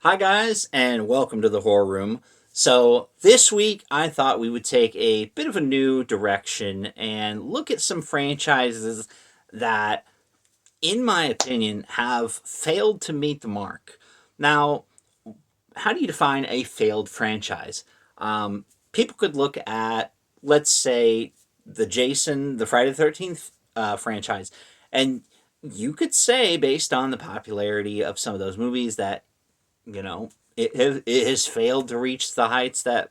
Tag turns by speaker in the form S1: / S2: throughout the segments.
S1: Hi, guys, and welcome to the Horror Room. So, this week I thought we would take a bit of a new direction and look at some franchises that, in my opinion, have failed to meet the mark. Now, how do you define a failed franchise? People could look at, let's say, the Friday the 13th franchise, and you could say, based on the popularity of some of those movies, that it has failed to reach the heights that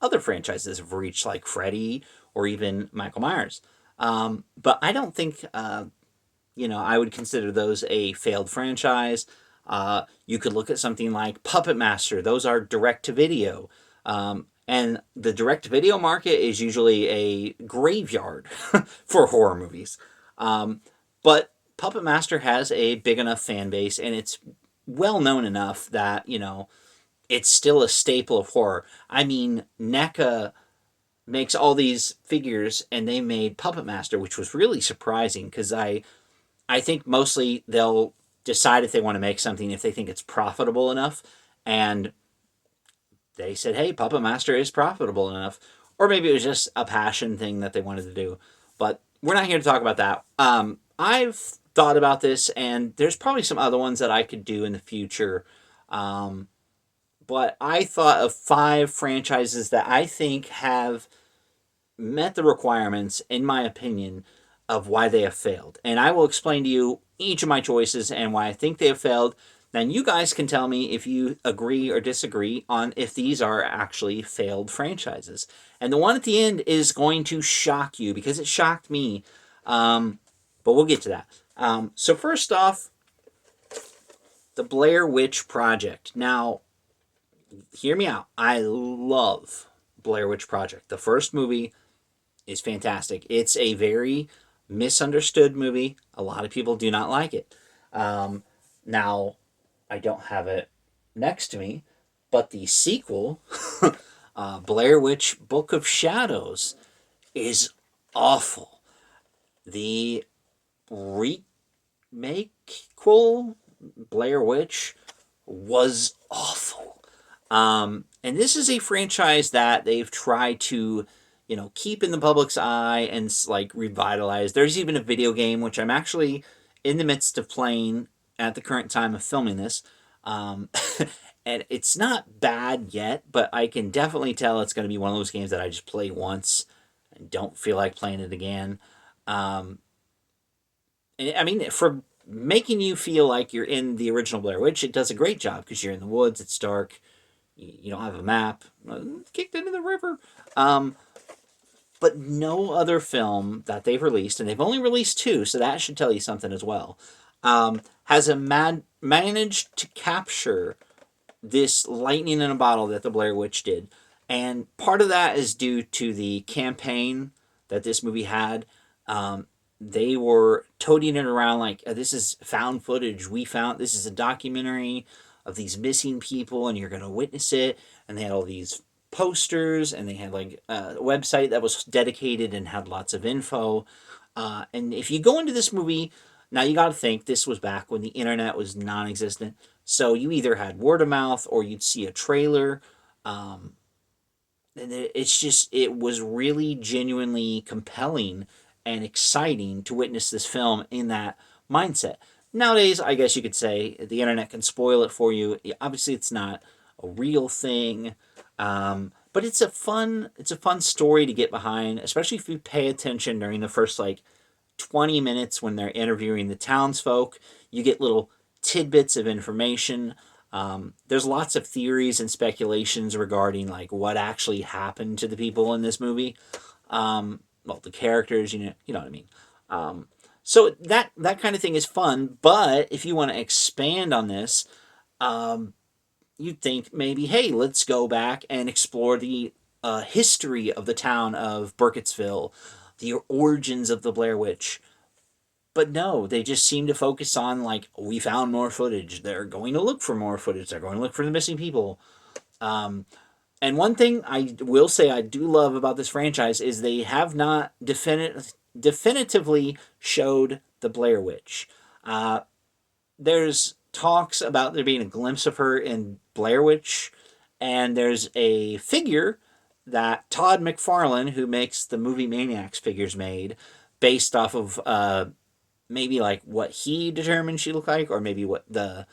S1: other franchises have reached, like Freddy or even Michael Myers. But I don't think I would consider those a failed franchise. You could look at something like Puppet Master; those are direct to video. And the direct to video market is usually a graveyard for horror movies. But Puppet Master has a big enough fan base, and it's well known enough that it's still a staple of horror. I mean, NECA makes all these figures, and they made Puppet Master, which was really surprising because I think mostly they'll decide if they want to make something if they think it's profitable enough, and they said, "Hey, Puppet Master is profitable enough," or maybe it was just a passion thing that they wanted to do. But we're not here to talk about that. I've thought about this, and there's probably some other ones that I could do in the future. Um, but I thought of five franchises that I think have met the requirements, in my opinion, of why they have failed. And I will explain to you each of my choices and why I think they have failed. Then you guys can tell me if you agree or disagree on if these are actually failed franchises. And the one at the end is going to shock you because it shocked me. But we'll get to that. So, first off, the Blair Witch Project. Now, hear me out. I love Blair Witch Project. The first movie is fantastic. It's a very misunderstood movie. A lot of people do not like it. Now, I don't have it next to me, but the sequel, Blair Witch Book of Shadows, is awful. The remake, Blair Witch, was awful. And this is a franchise that they've tried to, keep in the public's eye and like revitalize. There's even a video game which I'm actually in the midst of playing at the current time of filming this. Um, and it's not bad yet, but I can definitely tell it's going to be one of those games that I just play once and don't feel like playing it again. Um, I mean, for making you feel like you're in the original Blair Witch, it does a great job because you're in the woods, it's dark, you don't have a map, kicked into the river. Um, but no other film that they've released, and they've only released two, so that should tell you something as well, has managed to capture this lightning in a bottle that the Blair Witch did. And part of that is due to the campaign that this movie had. They were toting it around like, this is found footage. This is a documentary of these missing people, and you're going to witness it. And they had all these posters, and they had like a website that was dedicated and had lots of info. And if you go into this movie, now you got to think this was back when the internet was non existent. So you either had word of mouth or you'd see a trailer. Um, and it was really genuinely compelling and exciting to witness this film in that mindset. Nowadays, I guess you could say the internet can spoil it for you. Obviously, it's not a real thing, but it's a fun story to get behind, especially if you pay attention during the first like 20 minutes when they're interviewing the townsfolk. You get little tidbits of information. There's lots of theories and speculations regarding like what actually happened to the people in this movie. Well, the characters, you know what I mean. So that kind of thing is fun. But if you want to expand on this, you'd think maybe, hey, let's go back and explore the history of the town of Burkittsville, the origins of the Blair Witch. But no, they just seem to focus on like, we found more footage. They're going to look for more footage. They're going to look for the missing people. Um, and one thing I will say I do love about this franchise is they have not definitively showed the Blair Witch. There's talks about there being a glimpse of her in Blair Witch, and there's a figure that Todd McFarlane, who makes the movie Maniacs figures, made based off of maybe like what he determined she looked like, or maybe what the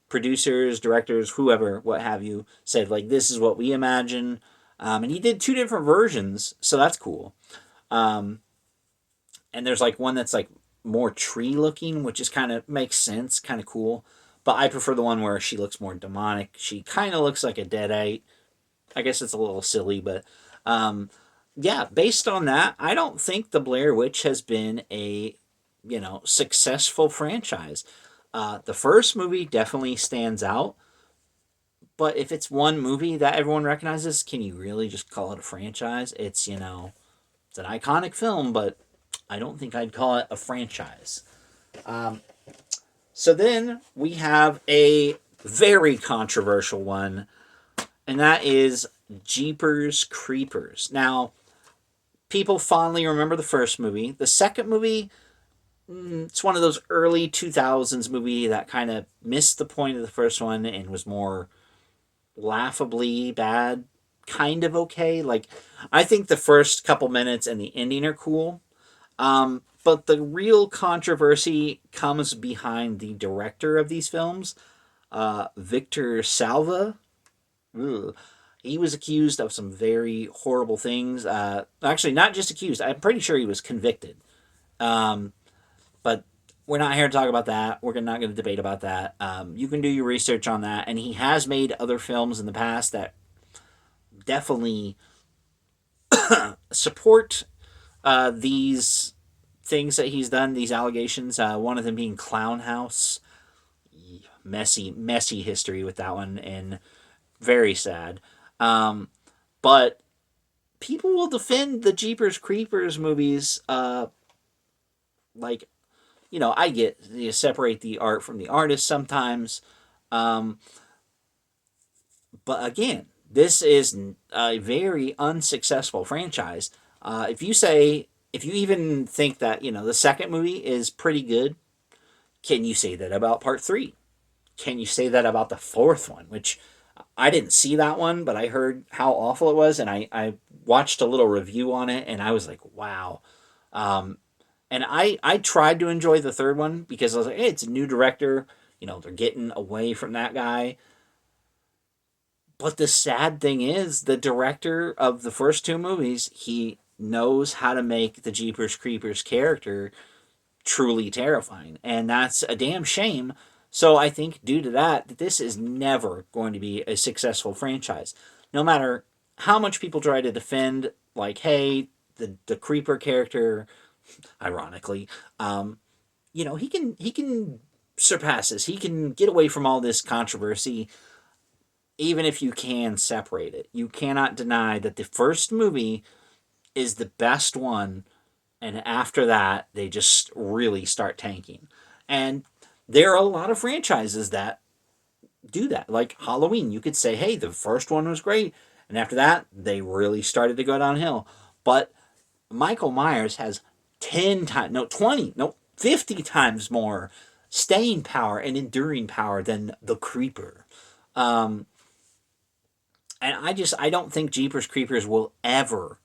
S1: producers, directors, whoever, what have you, said like this is what we imagine. And he did two different versions, so that's cool. Um, and there's like one that's like more tree looking, which is kind of makes sense, kind of cool. But I prefer the one where she looks more demonic. She kind of looks like a deadite. I guess it's a little silly, but um, yeah, based on that, I don't think the Blair Witch has been a successful franchise. The first movie definitely stands out, but if it's one movie that everyone recognizes, can you really just call it a franchise? It's an iconic film, but I don't think I'd call it a franchise. Um, so then we have a very controversial one, and that is Jeepers Creepers. Now, people fondly remember the first movie. The second movie, it's one of those early 2000s movie that kind of missed the point of the first one and was more laughably bad, kind of okay. Like, I think the first couple minutes and the ending are cool. But the real controversy comes behind the director of these films, Victor Salva. Ugh. He was accused of some very horrible things. Actually, not just accused. I'm pretty sure he was convicted. Um, but we're not here to talk about that. We're not going to debate about that. You can do your research on that. And he has made other films in the past that definitely support these things that he's done, these allegations. One of them being Clown House. Messy, messy history with that one, and very sad. Um, but people will defend the Jeepers Creepers movies. Like, I get you separate the art from the artist sometimes. Um, but again, this is a very unsuccessful franchise. If you even think that, the second movie is pretty good, can you say that about part three? Can you say that about the fourth one? Which I didn't see that one, but I heard how awful it was, and I watched a little review on it, and I was like, wow. Um, and I tried to enjoy the third one because I was like, hey, it's a new director. They're getting away from that guy. But the sad thing is, the director of the first two movies, he knows how to make the Jeepers Creepers character truly terrifying. And that's a damn shame. So I think due to that this is never going to be a successful franchise. No matter how much people try to defend, like, hey, the creeper character, ironically, he can surpass this. He can get away from all this controversy, even if you can separate it. You cannot deny that the first movie is the best one, and after that they just really start tanking. And there are a lot of franchises that do that. Like Halloween, you could say, hey, the first one was great, and after that they really started to go downhill. But Michael Myers has 10 times, no, 20, no, 50 times more staying power and enduring power than the Creeper. Um, and I don't think Jeepers Creepers will ever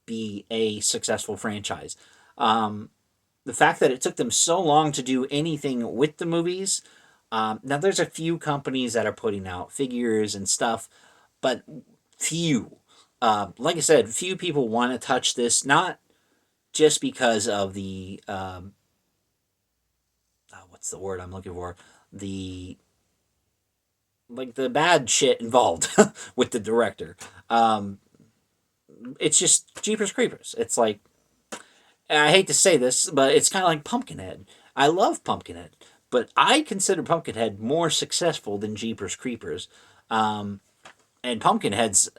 S1: be a successful franchise. Um, the fact that it took them so long to do anything with the movies. Now, there's a few companies that are putting out figures and stuff, but few. Like I said, few people want to touch this, not just because of the what's the word I'm looking for? The like the bad shit involved with the director. Um, it's just Jeepers Creepers. It's like, I hate to say this, but it's kind of like Pumpkinhead. I love Pumpkinhead, but I consider Pumpkinhead more successful than Jeepers Creepers. Um, and Pumpkinhead's,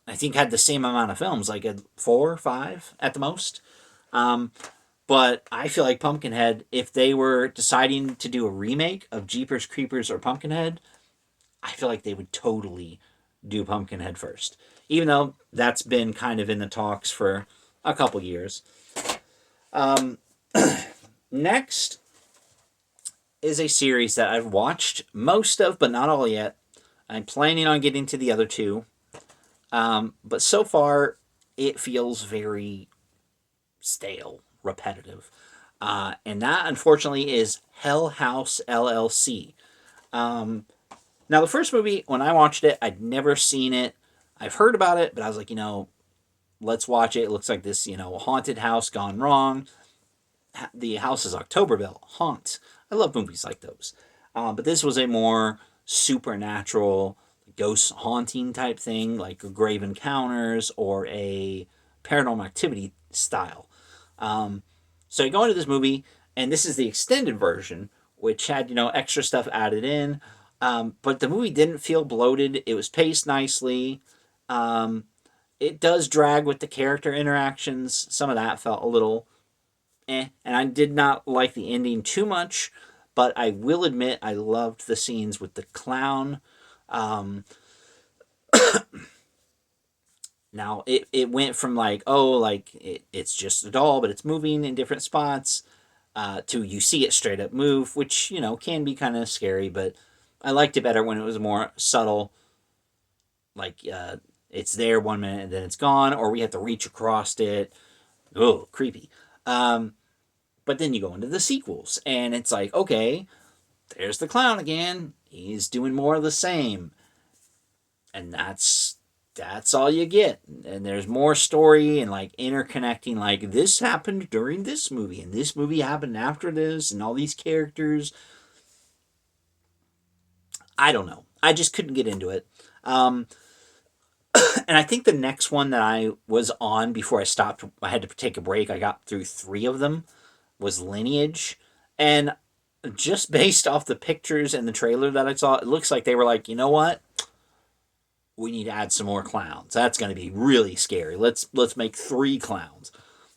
S1: I think, had the same amount of films, like a 4 or 5 at the most. Um, but I feel like Pumpkinhead, if they were deciding to do a remake of Jeepers Creepers or Pumpkinhead, I feel like they would totally do Pumpkinhead first, even though that's been kind of in the talks for a couple years. Um, Next, is a series that I've watched most of, but not all yet. I'm planning on getting to the other two. But so far, it feels very stale, repetitive. And that, unfortunately, is Hell House LLC. Um, Now, the first movie, when I watched it, I'd never seen it. I've heard about it, but I was like, let's watch it. It looks like this, haunted house gone wrong. The house is Octoberville. Haunt. I love movies like those. But this was a more supernatural, ghost haunting type thing, like a Grave Encounters or a Paranormal Activity style. So you go into this movie, and this is the extended version, which had extra stuff added in. But the movie didn't feel bloated. It was paced nicely. Um, it does drag with the character interactions. Some of that felt a little and I did not like the ending too much. But I will admit I loved the scenes with the clown. Um, Now it went from like, oh, like it's just a doll, but it's moving in different spots, to you see it straight up move, which can be kind of scary. But I liked it better when it was more subtle, like it's there 1 minute and then it's gone, or we have to reach across it. Oh, creepy. Um, but then you go into the sequels, and it's like, okay, there's the clown again. He's doing more of the same, and that's all you get. And there's more story and like interconnecting, like this happened during this movie and this movie happened after this, and all these characters. I don't know, I just couldn't get into it. um, and I think the next one that I was on before I stopped, I had to take a break, I got through three of them, was Lineage. And just based off the pictures and the trailer that I saw, it looks like they were like, you know what, we need to add some more clowns. That's going to be really scary. Let's make three clowns.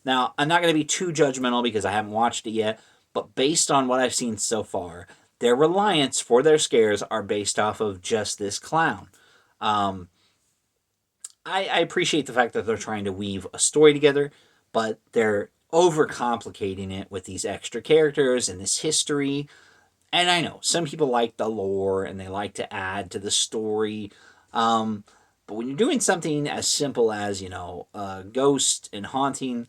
S1: Now, I'm not going to be too judgmental because I haven't watched it yet, but based on what I've seen so far, their reliance for their scares are based off of just this clown. Um, I appreciate the fact that they're trying to weave a story together, but they're overcomplicating it with these extra characters and this history. And I know some people like the lore and they like to add to the story. Um, but when you're doing something as simple as, ghost and haunting,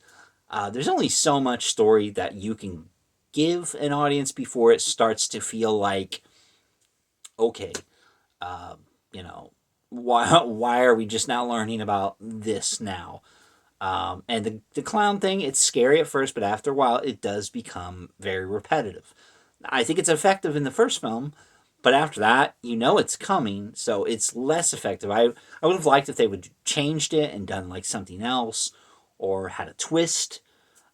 S1: there's only so much story that you can give an audience before it starts to feel like, okay, uh, you know, why are we just now learning about this now? And the clown thing, it's scary at first, but after a while, it does become very repetitive. I think it's effective in the first film, but after that, it's coming, so it's less effective. I would have liked if they would changed it and done like something else, or had a twist.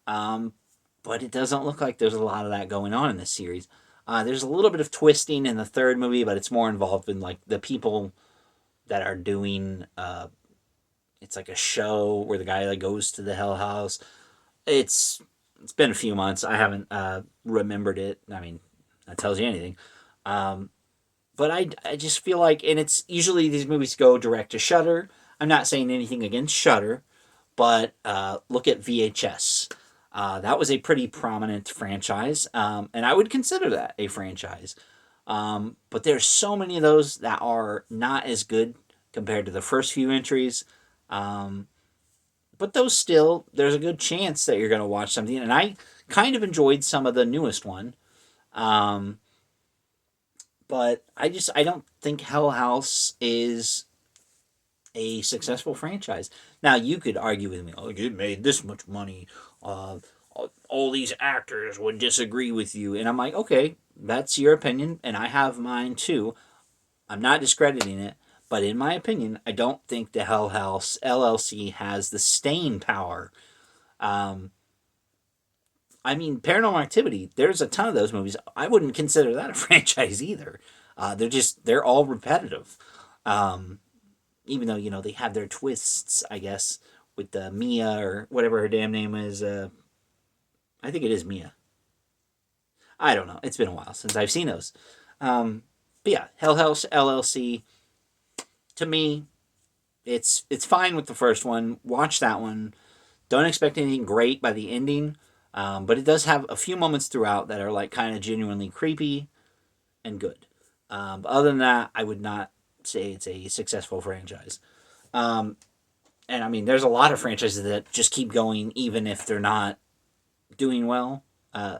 S1: Um, but it doesn't look like there's a lot of that going on in this series. There's a little bit of twisting in the third movie, but it's more involved in like the people that are doing. It's like a show where the guy like goes to the Hell House. It's it's been a few months. I haven't remembered it. I mean, that tells you anything. Um, but I just feel like, and it's usually these movies go direct to Shutter. I'm not saying anything against Shutter, but look at VHS. That was a pretty prominent franchise, and I would consider that a franchise. But there's so many of those that are not as good compared to the first few entries. Um, but those still, there's a good chance that you're going to watch something. And I kind of enjoyed some of the newest one. Um, but I don't think Hell House is a successful franchise. Now you could argue with me, oh, it made this much money. Uh, all these actors would disagree with you, and I'm like, okay, that's your opinion, and I have mine too. I'm not discrediting it, but in my opinion, I don't think the Hell House LLC has the staying power. Um, I mean, Paranormal Activity. There's a ton of those movies. I wouldn't consider that a franchise either. They're all repetitive. Um, Even though they have their twists, I guess, with the Mia or whatever her damn name is. I think it is Mia. I don't know. It's been a while since I've seen those. But yeah, Hell House LLC. To me, it's fine with the first one. Watch that one. Don't expect anything great by the ending. But it does have a few moments throughout that are like kind of genuinely creepy and good. But other than that, I would not say it's a successful franchise. Um, and I mean, there's a lot of franchises that just keep going even if they're not doing well.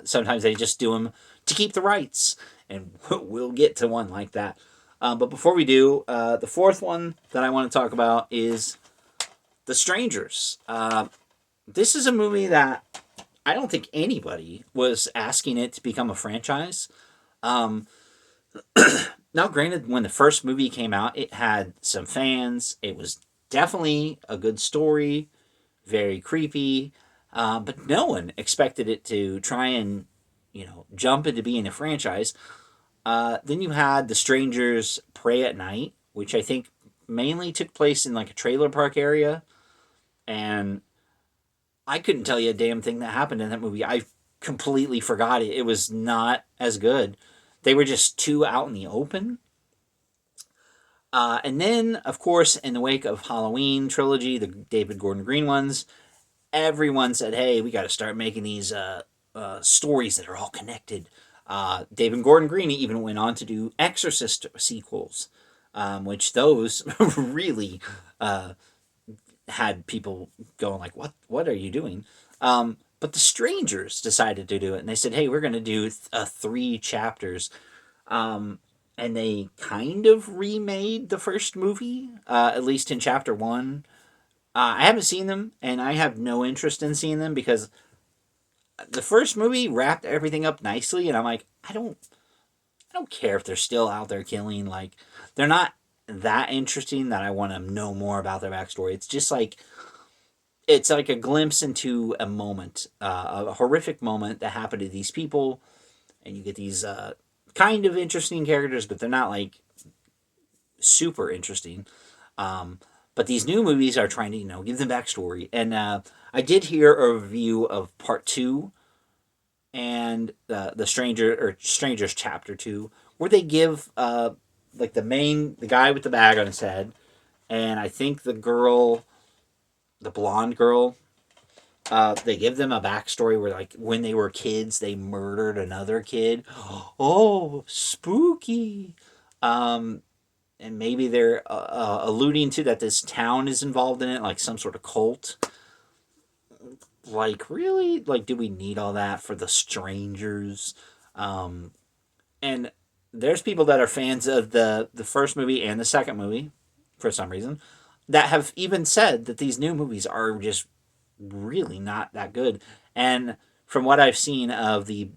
S1: Sometimes they just do them to keep the rights, and we'll get to one like that. But before we do, the fourth one that I want to talk about is The Strangers. This is a movie that I don't think anybody was asking it to become a franchise. Um, Now, granted, when the first movie came out, it had some fans. It was definitely a good story, very creepy, but no one expected it to try and, jump into being a franchise. Then you had The Strangers Pray at Night, which I think mainly took place in like a trailer park area. And I couldn't tell you a damn thing that happened in that movie. I completely forgot it. It was not as good. They were just too out in the open. And then, of course, in the wake of Halloween trilogy, the David Gordon Green ones, everyone said, "Hey, we got to start making these stories that are all connected." David Gordon Green even went on to do Exorcist sequels, which those really uh, had people going like, "What are you doing?" But the Strangers decided to do it, and they said, "Hey, we're going to do 3 chapters." Um, and they kind of remade the first movie, at least in chapter one. I haven't seen them, and I have no interest in seeing them because the first movie wrapped everything up nicely, and I'm like, I don't care if they're still out there killing. Like, they're not that interesting that I want to know more about their backstory. It's like a glimpse into a moment, a horrific moment that happened to these people, and you get these kind of interesting characters, but they're not like super interesting. Um, but these new movies are trying to, give them backstory. And I did hear a review of part two and the Strangers chapter two, where they give like the guy with the bag on his head, and I think the girl, the blonde girl, they give them a backstory where like when they were kids they murdered another kid. Oh, spooky. Um, and maybe they're alluding to that this town is involved in it, like some sort of cult. Like, really? Like, do we need all that for the Strangers? Um, and there's people that are fans of the first movie and the second movie, for some reason, that have even said that these new movies are just really not that good. And from what I've seen of the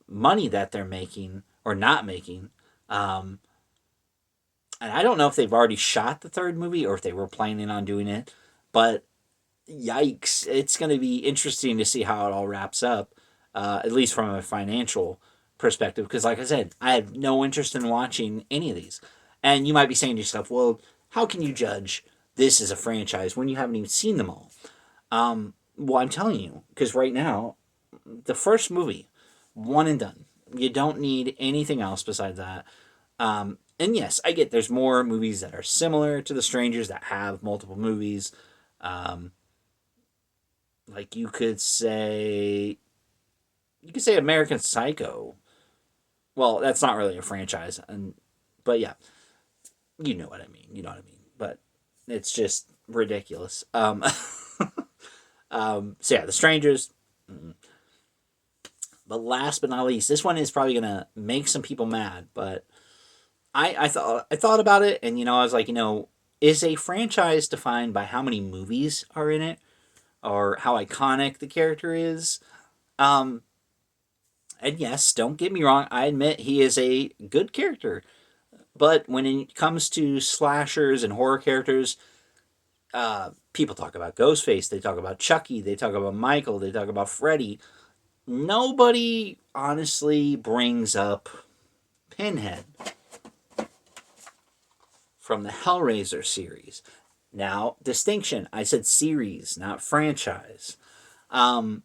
S1: money that they're making or not making, um, and I don't know if they've already shot the third movie or if they were planning on doing it, but yikes, it's going to be interesting to see how it all wraps up, at least from a financial perspective. Because, like I said, I have no interest in watching any of these. And you might be saying to yourself, well, how can you judge this as a franchise when you haven't even seen them all? Well, I'm telling you, because right now, the first movie, one and done. You don't need anything else besides that. And yes, I get there's more movies that are similar to The Strangers that have multiple movies. Um, like you could say American Psycho. Well, that's not really a franchise, and but yeah, you know what I mean. You know what I mean. But it's just ridiculous. So yeah, The Strangers. But last but not least, this one is probably gonna make some people mad. But I thought about it, and I was like, is a franchise defined by how many movies are in it, or how iconic the character is? Um, and yes, don't get me wrong, I admit he is a good character. But when it comes to slashers and horror characters, people talk about Ghostface, they talk about Chucky, they talk about Michael, they talk about Freddy. Nobody honestly brings up Pinhead from the Hellraiser series. Now, distinction, I said series, not franchise. Um,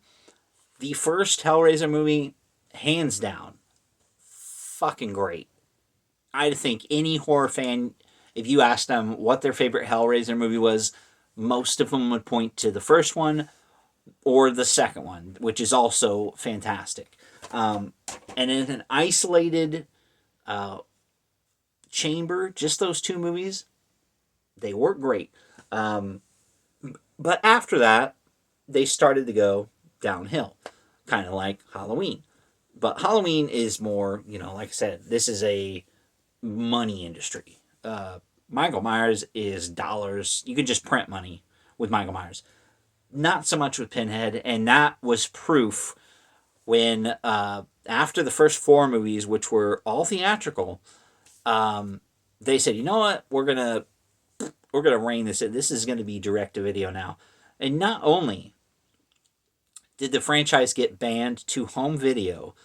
S1: the first Hellraiser movie, hands down, fucking great. I think any horror fan, if you asked them what their favorite Hellraiser movie was, most of them would point to the first one or the second one, which is also fantastic. Um, and in an isolated uh, chamber, just those two movies, they work great. Um, but after that, they started to go downhill, kind of like Halloween. But Halloween is more, like I said, this is a money industry. Michael Myers is dollars. You can just print money with Michael Myers. Not so much with Pinhead, and that was proof when after the first four movies, which were all theatrical, they said, you know what, we're gonna rein this in. This is gonna be direct to video now. And not only did the franchise get banned to home video,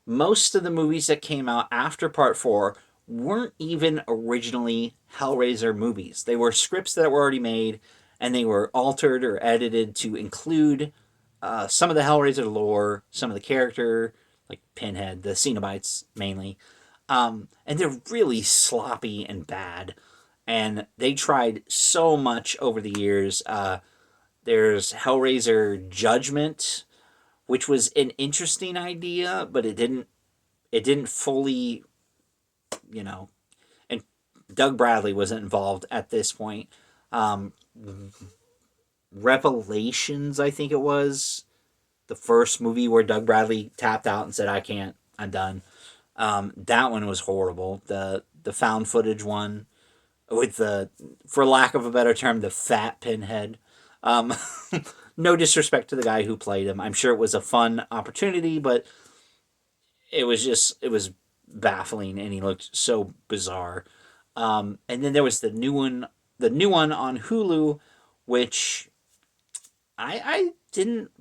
S1: most of the movies that came out after part four weren't even originally Hellraiser movies. They were scripts that were already made, and they were altered or edited to include some of the Hellraiser lore, some of the character, like Pinhead, the Cenobites mainly. And they're really sloppy and bad. And they tried so much over the years. There's Hellraiser Judgment, which was an interesting idea, but it didn't fully, you know. And Doug Bradley wasn't involved at this point. Um, Revelations, I think it was the first movie where Doug Bradley tapped out and said, "I can't, I'm done." That one was horrible. The found footage one with the, for lack of a better term, the fat Pinhead. Um, no disrespect to the guy who played him. I'm sure it was a fun opportunity, but it was baffling, and he looked so bizarre. And then there was the new one on Hulu, which I didn't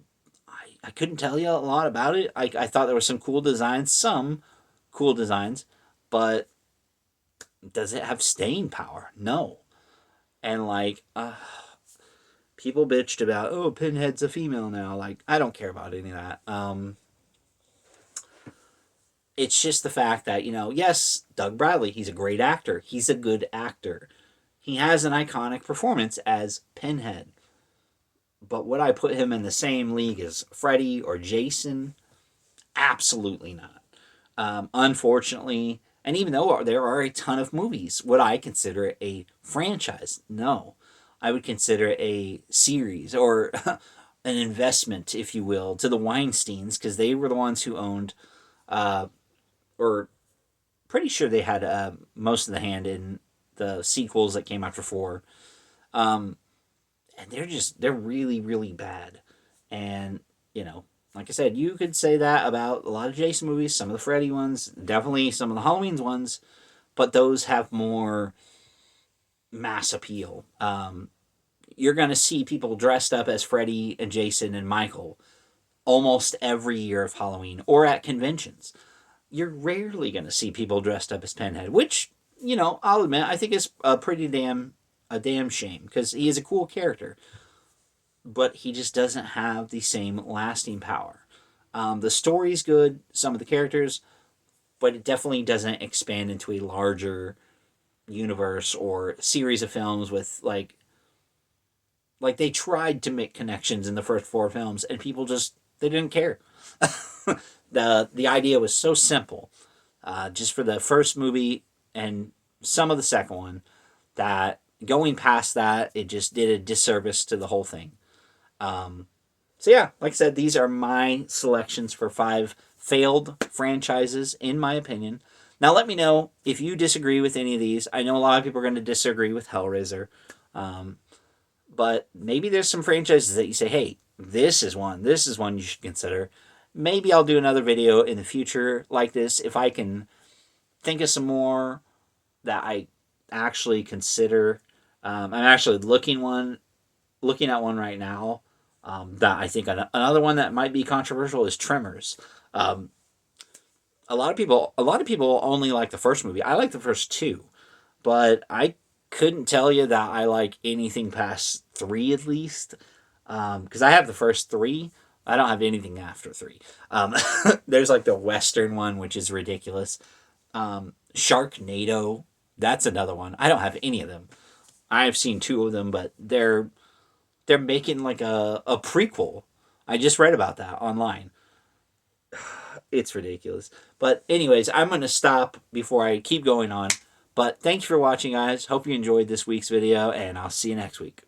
S1: I couldn't tell you a lot about it. I thought there were some cool designs, but does it have staying power? No. And like, people bitched about, oh, Pinhead's a female now. Like, I don't care about any of that. It's just the fact that, yes, Doug Bradley, he's a great actor. He's a good actor. He has an iconic performance as Pinhead. But would I put him in the same league as Freddy or Jason? Absolutely not. Unfortunately, and even though there are a ton of movies, would I consider it a franchise? No. I would consider it a series or an investment, if you will, to the Weinsteins, because they were the ones who owned, uh, or pretty sure they had most of the hand in the sequels that came after four. Um, and they're really, really bad. And, like I said, you could say that about a lot of Jason movies, some of the Freddy ones, definitely some of the Halloween ones, but those have more mass appeal. You're going to see people dressed up as Freddy and Jason and Michael almost every year of Halloween or at conventions. You're rarely going to see people dressed up as Pinhead, which, I'll admit, I think is a damn shame, because he is a cool character, but he just doesn't have the same lasting power. The story's good, some of the characters, but it definitely doesn't expand into a larger universe or series of films with like they tried to make connections in the first four films, and people just, they didn't care. The idea was so simple, just for the first movie and some of the second one, that going past that, it just did a disservice to the whole thing. So yeah, like I said, these are my selections for 5 failed franchises, in my opinion. Now let me know if you disagree with any of these. I know a lot of people are going to disagree with Hellraiser. Um, but maybe there's some franchises that you say, hey, this is one you should consider. Maybe I'll do another video in the future like this if I can think of some more that I actually consider. I'm actually looking at one right now, that I think another one that might be controversial is Tremors. Um, a lot of people only like the first movie. I like the first two, but I couldn't tell you that I like anything past 3 at least. Because I have the first 3. I don't have anything after 3. There's like the Western one, which is ridiculous. Sharknado, that's another one. I don't have any of them. I've seen 2 of them, but they're making like a prequel. I just read about that online. It's ridiculous. But anyways, I'm going to stop before I keep going on. But thanks for watching, guys. Hope you enjoyed this week's video, and I'll see you next week.